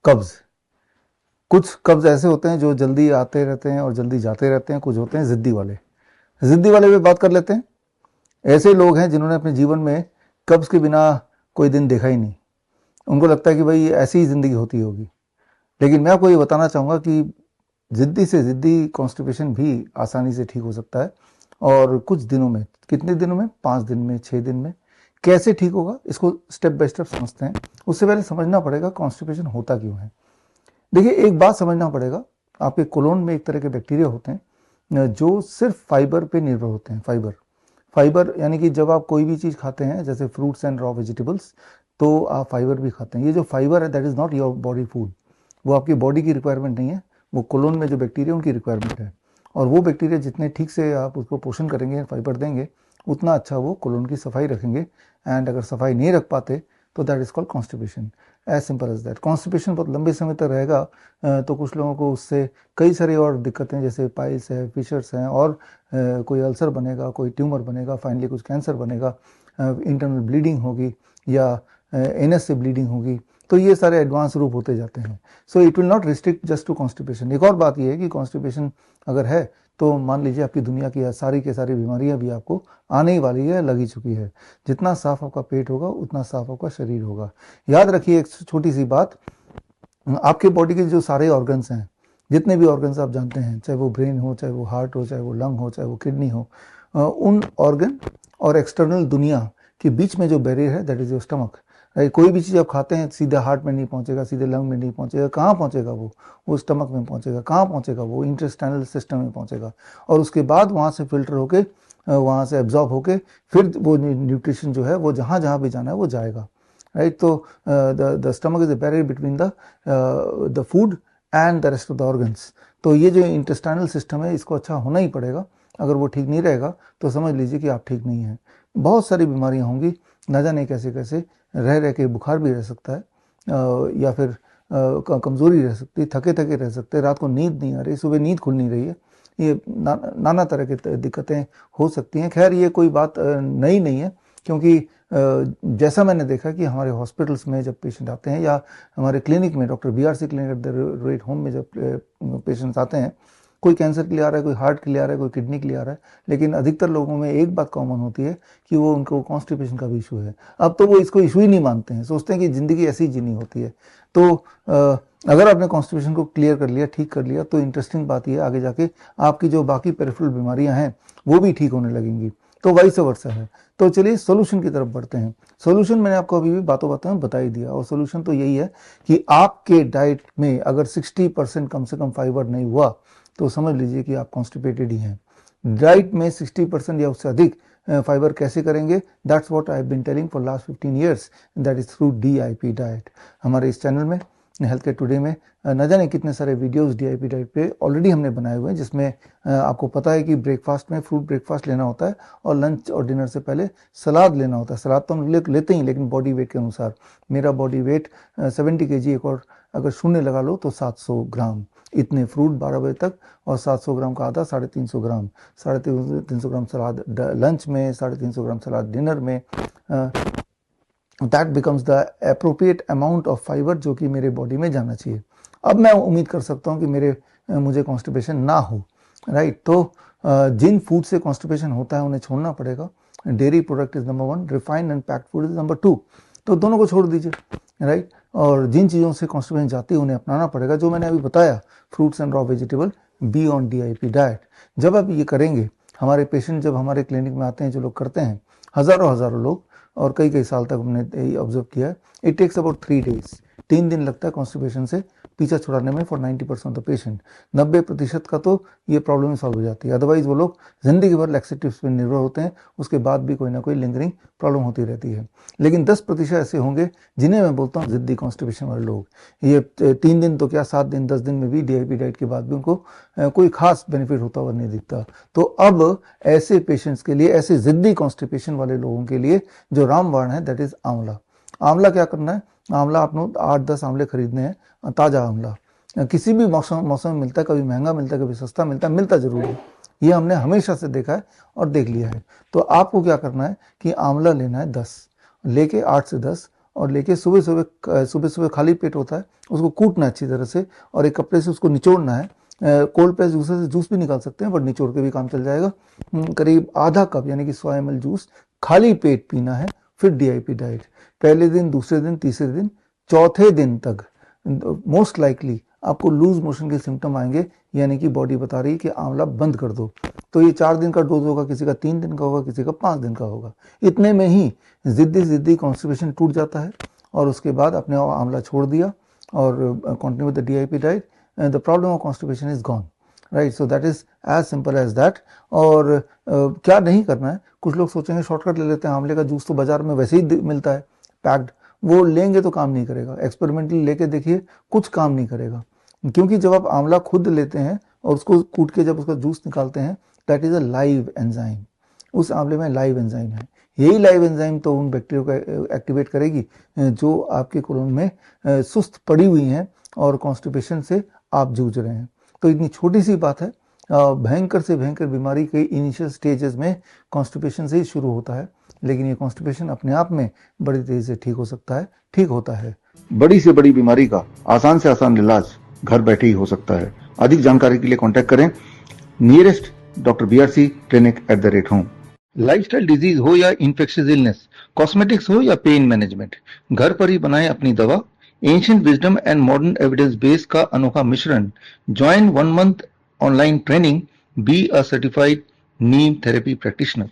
कब्ज। कुछ कब्ज ऐसे होते हैं जो जल्दी आते रहते हैं और जल्दी जाते रहते हैं, कुछ होते हैं ज़िद्दी वाले। ज़िद्दी वाले पे बात कर लेते हैं। ऐसे लोग हैं जिन्होंने अपने जीवन में कब्ज के बिना कोई दिन देखा ही नहीं। उनको लगता है कि भाई ऐसी ही ज़िंदगी होती होगी। लेकिन मैं आपको ये बताना चाहूँगा कि ज़िद्दी से ज़िद्दी कॉन्स्टिपेशन भी आसानी से ठीक हो सकता है, और कुछ दिनों में। कितने दिनों में? 5 दिन में, 6 दिन में। कैसे ठीक होगा, इसको स्टेप बाय स्टेप समझते हैं। उससे पहले समझना पड़ेगा कॉन्स्टिपेशन होता क्यों है। देखिए, एक बात समझना पड़ेगा, आपके कोलोन में एक तरह के बैक्टीरिया होते हैं जो सिर्फ फाइबर पे निर्भर होते हैं। फाइबर फाइबर यानी कि जब आप कोई भी चीज़ खाते हैं, जैसे फ्रूट्स एंड रॉ वेजिटेबल्स, तो आप फाइबर भी खाते हैं। ये जो फाइबर है, that is not your body food. वो आपकी बॉडी की रिक्वायरमेंट नहीं है, वो कोलोन में जो बैक्टीरिया उनकी रिक्वायरमेंट है। और वो बैक्टीरिया जितने ठीक से आप उसको पोषण करेंगे, फाइबर देंगे, उतना अच्छा वो कोलोन की सफाई रखेंगे। एंड अगर सफाई नहीं रख पाते तो that is called constipation. As simple as that. Constipation बहुत लंबे समय तक रहेगा तो कुछ लोगों को उससे कई सारी और दिक्कतें, जैसे पाइल्स है, फिशर्स हैं, और कोई अल्सर बनेगा, कोई ट्यूमर बनेगा, फाइनली कुछ कैंसर बनेगा, इंटरनल ब्लीडिंग होगी, या एनएस से ब्लीडिंग होगी। तो ये सारे एडवांस रूप होते जाते हैं। So it will not restrict just to constipation. एक और बात ये है कि कॉन्स्टिपेशन अगर है तो मान लीजिए आपकी दुनिया की सारी के सारी बीमारियां भी आपको आने ही वाली है, लगी चुकी है। जितना साफ आपका पेट होगा उतना साफ आपका शरीर होगा। याद रखिए एक छोटी सी बात, आपके बॉडी के जो सारे ऑर्गन्स हैं, जितने भी ऑर्गन्स आप जानते हैं, चाहे वो ब्रेन हो, चाहे वो हार्ट हो, चाहे वो लंग हो, चाहे वो किडनी हो, उन ऑर्गन और एक्सटर्नल दुनिया के बीच में जो बैरियर है, दैट इज योर स्टमक। कोई भी चीज़ आप खाते हैं सीधे हार्ट में नहीं पहुंचेगा, सीधे लंग में नहीं पहुंचेगा। कहाँ पहुंचेगा वो स्टमक में पहुंचेगा। कहाँ पहुंचेगा वो इंटेस्टाइनल सिस्टम में पहुंचेगा, और उसके बाद वहाँ से फिल्टर होके, वहाँ से एब्जॉर्ब होके, फिर वो न्यूट्रिशन जो है वो जहाँ जहाँ भी जाना है वो जाएगा। राइट। तो the stomach is the barrier between the food and the rest of the organs. तो ये जो इंटेस्टाइनल सिस्टम है, इसको अच्छा होना ही पड़ेगा। अगर वो ठीक नहीं रहेगा तो समझ लीजिए कि आप ठीक नहीं हैं। बहुत सारी बीमारियां होंगी, न जाने कैसे कैसे। रह रह के बुखार भी रह सकता है, या फिर कमज़ोरी रह सकती है, थके थके रह सकते हैं, रात को नींद नहीं आ रही, सुबह नींद खुल नहीं रही है। ये नाना तरह की दिक्कतें हो सकती हैं। खैर, ये कोई बात नई नहीं है, क्योंकि जैसा मैंने देखा कि हमारे हॉस्पिटल्स में जब पेशेंट आते हैं, या हमारे क्लिनिक में, doctor BRC clinic at the rate home में जब पेशेंट्स आते हैं, कोई कैंसर के लिए आ रहा है, कोई हार्ट के लिए आ रहा है, कोई किडनी के लिए आ रहा है, लेकिन अधिकतर लोगों में एक बात कॉमन होती है कि वो उनको कॉन्स्टिपेशन का भी इशू है। अब तो वो इसको इशू ही नहीं मानते हैं, सोचते हैं कि ज़िंदगी ऐसी ही जीनी होती है। तो अगर आपने कॉन्स्टिपेशन को क्लियर कर लिया, ठीक कर लिया, तो इंटरेस्टिंग बात यह आगे जाके आपकी जो बाकी पेरिफेरल बीमारियां हैं वो भी ठीक होने लगेंगी। तो वाइस वर्सा है। तो चलिए सोल्यूशन की तरफ बढ़ते हैं। सोल्यूशन मैंने आपको अभी भी बातों बातों में बता ही दिया, और सोल्यूशन तो यही है कि आपके डाइट में अगर 60% कम से कम फाइबर नहीं हुआ तो समझ लीजिए कि आप कॉन्स्टिपेटेड ही हैं। डाइट में 60% या उससे अधिक फाइबर कैसे करेंगे? That's what I have been telling for last 15 years, that is through DIP diet. हमारे इस चैनल में, हेल्थ केयर टुडे में, न जाने कितने सारे वीडियोस DIP डाइट पे ऑलरेडी हमने बनाए हुए हैं, जिसमें आपको पता है कि ब्रेकफास्ट में फ्रूट ब्रेकफास्ट लेना होता है, और लंच और डिनर से पहले सलाद लेना होता है। सलाद तो हम लेते ही, लेकिन बॉडी वेट के अनुसार। मेरा बॉडी वेट 70 kg, एक और अगर शून्य लगा लो तो 700 ग्राम। इतने फ्रूट 12 बजे तक, और 700 ग्राम का आधा, 350 ग्राम। 350 ग्राम सलाद लंच में, 350 ग्राम सलाद डिनर में। That becomes the appropriate amount of fibre जो कि मेरे बॉडी में जाना चाहिए। अब मैं उम्मीद कर सकता हूँ कि मुझे कॉन्स्टिपेशन ना हो। राइट। तो जिन फूड से कॉन्स्टिपेशन होता है उन्हें छोड़ना पड़ेगा। Dairy product is number 1, refined and packed food is number 2। तो दोनों को छोड़ दीजिए। राइट। और जिन चीज़ों से कॉन्स्टिपेशन जाती है उन्हें अपनाना पड़ेगा, जो मैंने अभी बताया, fruits and raw vegetable, be on DIP diet. जब आप ये करेंगे, हमारे पेशेंट जब हमारे क्लिनिक में आते हैं, जो लोग करते हैं, हज़ारों हज़ारों लोग, और कई कई साल तक हमने यही ऑब्जर्व किया है, इट टेक्स अबाउट 3 days, 3 दिन लगता है कॉन्स्टिपेशन से पीछा छुड़ाने में फॉर 90% ऑफ द पेशेंट। 90% का तो ये प्रॉब्लम सॉल्व हो जाती है। अदरवाइज वो लोग जिंदगी भर लैक्सेटिव्स पर निर्भर होते हैं, उसके बाद भी कोई ना कोई लिंगरिंग प्रॉब्लम होती रहती है। लेकिन 10% ऐसे होंगे जिन्हें मैं बोलता हूँ जिद्दी कॉन्स्टिपेशन वाले लोग। ये 3 दिन तो क्या, 7 दिन, 10 दिन में भी DIP डाइट के बाद भी उनको कोई खास बेनिफिट होता हुआ नहीं दिखता। तो अब ऐसे पेशेंट्स के लिए, ऐसे जिद्दी कॉन्स्टिपेशन वाले लोगों के लिए जो रामबाण है, दैट इज आंवला। आंवला क्या करना है? आंवला आपने 8-10 आंवले खरीदने हैं, ताज़ा आंवला। किसी भी मौसम में मिलता है, कभी महंगा मिलता है, कभी सस्ता मिलता है, मिलता जरूर है। ये हमने हमेशा से देखा है और देख लिया है। तो आपको क्या करना है कि आंवला लेना है 10, लेके 8 से 10, और लेके सुबह खाली पेट होता है, उसको कूटना अच्छी तरह से और एक कपड़े से उसको निचोड़ना है। कोल्ड प्रेस जूसर से जूस भी निकाल सकते हैं, बट निचोड़ के भी काम चल जाएगा। करीब आधा कप यानी कि 100 ml जूस खाली पेट पीना है। फिर डीआईपी डाइट पहले दिन, दूसरे दिन, तीसरे दिन, चौथे दिन तक मोस्ट लाइकली आपको लूज मोशन के सिम्टम आएंगे, यानी कि बॉडी बता रही है कि आंवला बंद कर दो। तो ये 4 दिन का डोज होगा, किसी का 3 दिन का होगा, किसी का 5 दिन का होगा। इतने में ही जिद्दी कॉन्स्टिपेशन टूट जाता है और उसके बाद अपने आंवला छोड़ दिया और continue with the DIP diet, the problem of constipation is gone, right. So that is as simple as that. और क्या नहीं करना है, कुछ लोग सोचेंगे शॉर्टकट ले लेते हैं, आंवले का जूस तो बाजार में वैसे ही मिलता है पैक्ड, वो लेंगे तो काम नहीं करेगा। एक्सपेरिमेंटली लेके देखिए, कुछ काम नहीं करेगा, क्योंकि जब आप आंवला खुद लेते हैं और उसको कूट के जब उसका जूस निकालते हैं, that is a live enzyme. उस आंवले में लाइव एंजाइम है। यही लाइव एंजाइम तो उन बैक्टीरिया को एक्टिवेट करेगी जो आपके कोलन में सुस्त पड़ी हुई हैं और कॉन्स्टिपेशन से आप जूझ रहे हैं। तो इतनी छोटी सी बात है, भयंकर से भयंकर बीमारी के इनिशियल स्टेजेस में कॉन्स्टिपेशन से ही शुरू होता है, लेकिन ये कॉन्स्टिपेशन अपने आप में बड़ी तेजी से ठीक हो सकता है, ठीक होता है। बड़ी से बड़ी बीमारी का आसान से आसान इलाज घर बैठे ही हो सकता है। अधिक जानकारी के लिए कांटेक्ट करें nearest doctor BRC clinic @home। Lifestyle disease हो या इन्फेक्शियस इलनेस, कॉस्मेटिक्स हो या पेन मैनेजमेंट, घर पर ही बनाएं अपनी दवा। Ancient wisdom and modern evidence base का अनोखा मिश्रण। Join 1 month online training, be a certified Neem therapy practitioner.